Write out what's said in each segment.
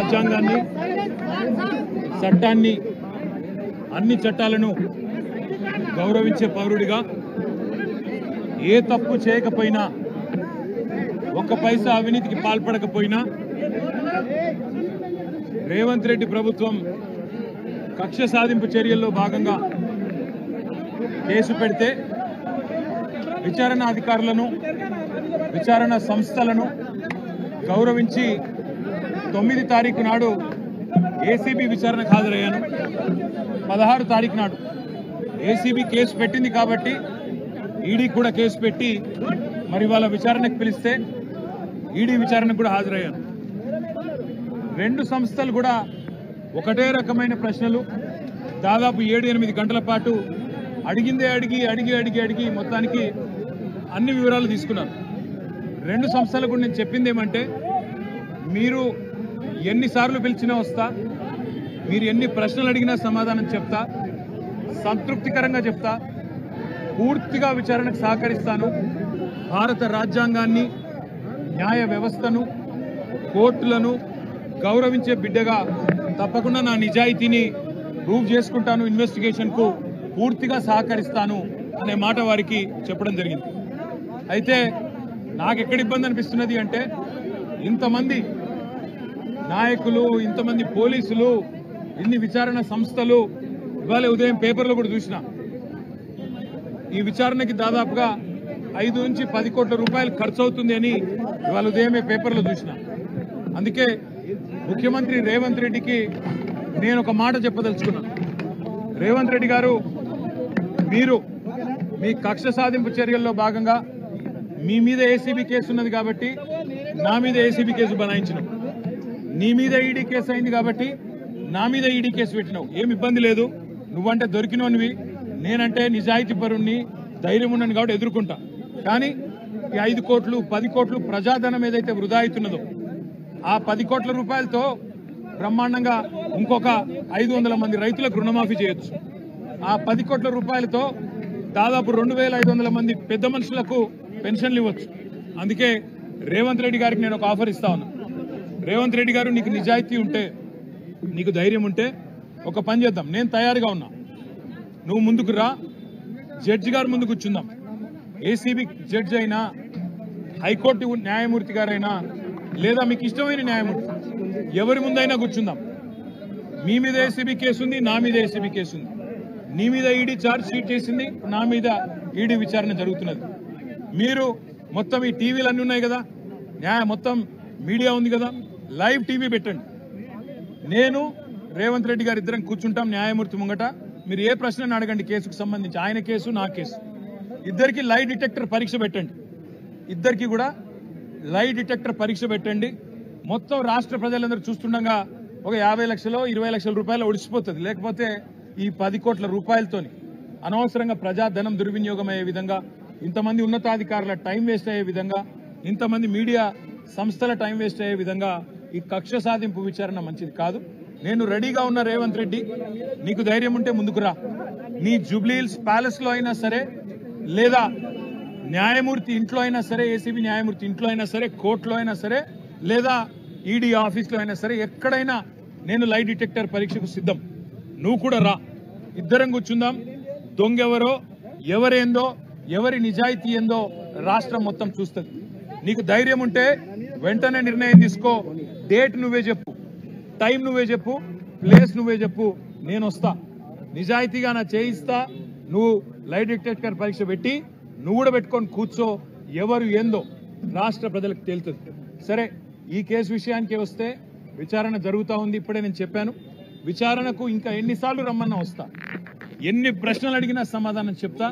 రాజ్యాంగాన్ని చట్టాన్ని అన్ని చట్టాలను గౌరవించే పౌరుడిగా ఏ తప్పు చేయకపోయినా ఒక్క పైసా అవినీతికి పాల్పడకపోయినా రేవంత్ రెడ్డి ప్రభుత్వం కక్ష సాధింపు చర్యల్లో భాగంగా కేసు పెడితే విచారణ అధికారులను విచారణ సంస్థలను గౌరవించి 9 తారీఖు నాడు ఏసీబీ విచారణకు హాజరయ్యాను. 16 తారీఖు నాడు ఏసీబీ కేసు పెట్టింది కాబట్టి ఈడీ కూడా కేసు పెట్టి మరి వాళ్ళ విచారణకు పిలిస్తే ఈడీ విచారణకు కూడా హాజరయ్యాను. 2 సంస్థలు కూడా ఒకటే రకమైన ప్రశ్నలు దాదాపు 7-8 గంటల పాటు అడిగిందే అడిగి మొత్తానికి అన్ని వివరాలు తీసుకున్నారు. 2 సంస్థలకు కూడా నేను చెప్పింది ఏమంటే, మీరు ఎన్నిసార్లు పిలిచినా వస్తా, మీరు ఎన్ని ప్రశ్నలు అడిగినా సమాధానం చెప్తా, సంతృప్తికరంగా చెప్తా, పూర్తిగా విచారణకు సహకరిస్తాను. భారత రాజ్యాంగాన్ని, న్యాయ వ్యవస్థను, కోర్టులను గౌరవించే బిడ్డగా తప్పకుండా నా నిజాయితీని ప్రూవ్ చేసుకుంటాను, ఇన్వెస్టిగేషన్కు పూర్తిగా సహకరిస్తాను అనే మాట వారికి చెప్పడం జరిగింది. అయితే నాకు ఎక్కడ ఇబ్బంది అనిపిస్తున్నది అంటే, ఇంతమంది నాయకులు, ఇంతమంది పోలీసులు, ఇన్ని విచారణ సంస్థలు, ఇవాళ ఉదయం పేపర్లో కూడా చూసిన ఈ విచారణకి దాదాపుగా 5 నుంచి 10 కోట్ల రూపాయలు ఖర్చు అవుతుంది అని ఇవాళ ఉదయమే పేపర్లో చూసిన. అందుకే ముఖ్యమంత్రి రేవంత్ రెడ్డికి నేను ఒక మాట చెప్పదలుచుకున్నాను. రేవంత్ రెడ్డి గారు, మీరు మీ కక్ష సాధింపు చర్యల్లో భాగంగా మీ మీద ఏసీబీ కేసు ఉన్నది కాబట్టి నా మీద ఏసీబీ కేసు బనాయించినావు, నీ మీద ఈడీ కేసు అయింది కాబట్టి నా మీద ఈడీ కేసు పెట్టినావు. ఏమి ఇబ్బంది లేదు, నువ్వంటే దొరికినోనివి, నేనంటే నిజాయితీ పరుణ్ణి, ధైర్యం ఉన్నాను కాబట్టి ఎదుర్కొంటా. కానీ ఈ 5 కోట్లు 10 కోట్లు ప్రజాధనం ఏదైతే వృధా అవుతున్నదో ఆ 10 కోట్ల రూపాయలతో బ్రహ్మాండంగా ఇంకొక 500 మంది రైతులకు రుణమాఫీ చేయొచ్చు. ఆ 10 కోట్ల రూపాయలతో దాదాపు 2500 మంది పెద్ద మనుషులకు పెన్షన్లు ఇవ్వచ్చు. అందుకే రేవంత్ రెడ్డి గారికి నేను ఒక ఆఫర్ ఇస్తా ఉన్నా. రేవంత్ రెడ్డి గారు, నీకు నిజాయితీ ఉంటే, నీకు ధైర్యం ఉంటే ఒక పని చేద్దాం. నేను తయారుగా ఉన్నా, నువ్వు ముందుకు రా, జడ్జి గారు ముందు కూర్చుందాం. ఏసీబీ జడ్జి అయినా, హైకోర్టు న్యాయమూర్తి గారైనా, లేదా మీకు ఇష్టమైన న్యాయమూర్తి ఎవరి ముందైనా కూర్చుందాం. మీ మీద ఏసీబీ కేసు ఉంది, నా మీద ఏసీబీ కేసు ఉంది. నీ మీద ఈడీ ఛార్జ్ షీట్ చేసింది, నా మీద ఈడీ విచారణ జరుగుతున్నది. మీరు మొత్తం ఈ టీవీలు అన్నీ ఉన్నాయి కదా, మొత్తం మీడియా ఉంది కదా, లైవ్ టీవీ పెట్టండి. నేను రేవంత్ రెడ్డి గారు ఇద్దరం కూర్చుంటాం న్యాయమూర్తి ముంగట. మీరు ఏ ప్రశ్నను అడగండి కేసుకు సంబంధించి, ఆయన కేసు నా కేసు. ఇద్దరికి లై డిటెక్టర్ పరీక్ష పెట్టండి. ఇద్దరికి కూడా లై డిటెక్టర్ పరీక్ష పెట్టండి. మొత్తం రాష్ట్ర ప్రజలందరూ చూస్తుండగా ఒక 50 లక్షలు 20 లక్షల రూపాయలు ఒడిసిపోతుంది. లేకపోతే ఈ 10 కోట్ల రూపాయలతోని అనవసరంగా ప్రజాధనం దుర్వినియోగం అయ్యే విధంగా, ఇంతమంది ఉన్నతాధికారుల టైం వేస్ట్ అయ్యే విధంగా, ఇంతమంది మీడియా సంస్థల టైం వేస్ట్ అయ్యే విధంగా ఈ కక్ష సాధింపు విచారణ మంచిది కాదు. నేను రెడీగా ఉన్న రేవంత్ రెడ్డి, నీకు ధైర్యం ఉంటే ముందుకు రా. నీ జూబ్లీహిల్స్ ప్యాలెస్ లో అయినా సరే, లేదా న్యాయమూర్తి ఇంట్లో అయినా సరే, ఏసీబీ న్యాయమూర్తి ఇంట్లో అయినా సరే, కోర్టులో అయినా సరే, లేదా ఈడీ ఆఫీస్లో అయినా సరే, ఎక్కడైనా నేను లై డిటెక్టర్ పరీక్షకు సిద్ధం. నువ్వు కూడా రా, ఇద్దరం కూర్చుందాం. దొంగెవరో, ఎవరేందో, ఎవరి నిజాయితీ ఏందో రాష్ట్రం మొత్తం చూస్తుంది. నీకు ధైర్యం ఉంటే వెంటనే నిర్ణయం తీసుకో. డేట్ నువ్వే చెప్పు, టైం నువ్వే చెప్పు, ప్లేస్ నువ్వే చెప్పు, నేను వస్తా. నిజాయితీగా నా చేయిస్తా. నువ్వు లై డిటెక్టర్ పరీక్ష పెట్టి నువ్వు కూడా పెట్టుకొని కూర్చో. ఎవరు ఏందో రాష్ట్ర ప్రజలకు తేలుతుంది. సరే, ఈ కేసు విషయానికి వస్తే విచారణ జరుగుతూ ఉంది. ఇప్పుడే నేను చెప్పాను, విచారణకు ఇంకా ఎన్నిసార్లు రమ్మన్నా వస్తా, ఎన్ని ప్రశ్నలు అడిగినా సమాధానం చెప్తా,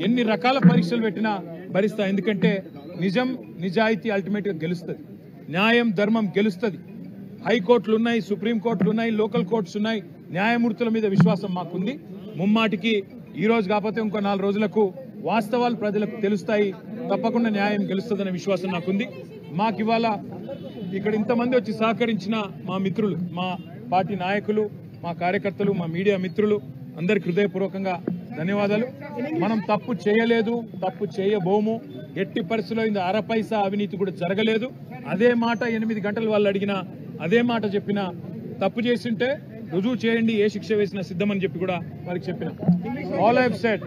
ఎన్ని రకాల పరీక్షలు పెట్టినా భరిస్తా. ఎందుకంటే నిజం, నిజాయితీ అల్టిమేట్గా గెలుస్తుంది. న్యాయం, ధర్మం గెలుస్తుంది. హైకోర్టులు ఉన్నాయి, సుప్రీంకోర్టులు ఉన్నాయి, లోకల్ కోర్ట్స్ ఉన్నాయి. న్యాయమూర్తుల మీద విశ్వాసం మాకుంది. ముమ్మాటికి ఈ రోజు కాకపోతే ఇంకో 4 రోజులకు వాస్తవాలు ప్రజలకు తెలుస్తాయి. తప్పకుండా న్యాయం గెలుస్తుందనే విశ్వాసం నాకుంది. మాకు ఇవాళ ఇక్కడ ఇంతమంది వచ్చి సహకరించిన మా మిత్రులు, మా పార్టీ నాయకులు, మా కార్యకర్తలు, మా మీడియా మిత్రులు అందరికి హృదయపూర్వకంగా ధన్యవాదాలు. మనం తప్పు చేయలేదు, తప్పు చేయబోము. ఎట్టి పరిస్థితుల్లో ఇంత 1 పైసా అవినీతి కూడా జరగలేదు. అదే మాట 8 గంటలు వాళ్ళు అడిగినా అదే మాట చెప్పిన. తప్పు చేసింటే రుజువు చేయండి, ఏ శిక్ష వేసినా సిద్ధమని చెప్పి కూడా వారికి చెప్పిన. All I have said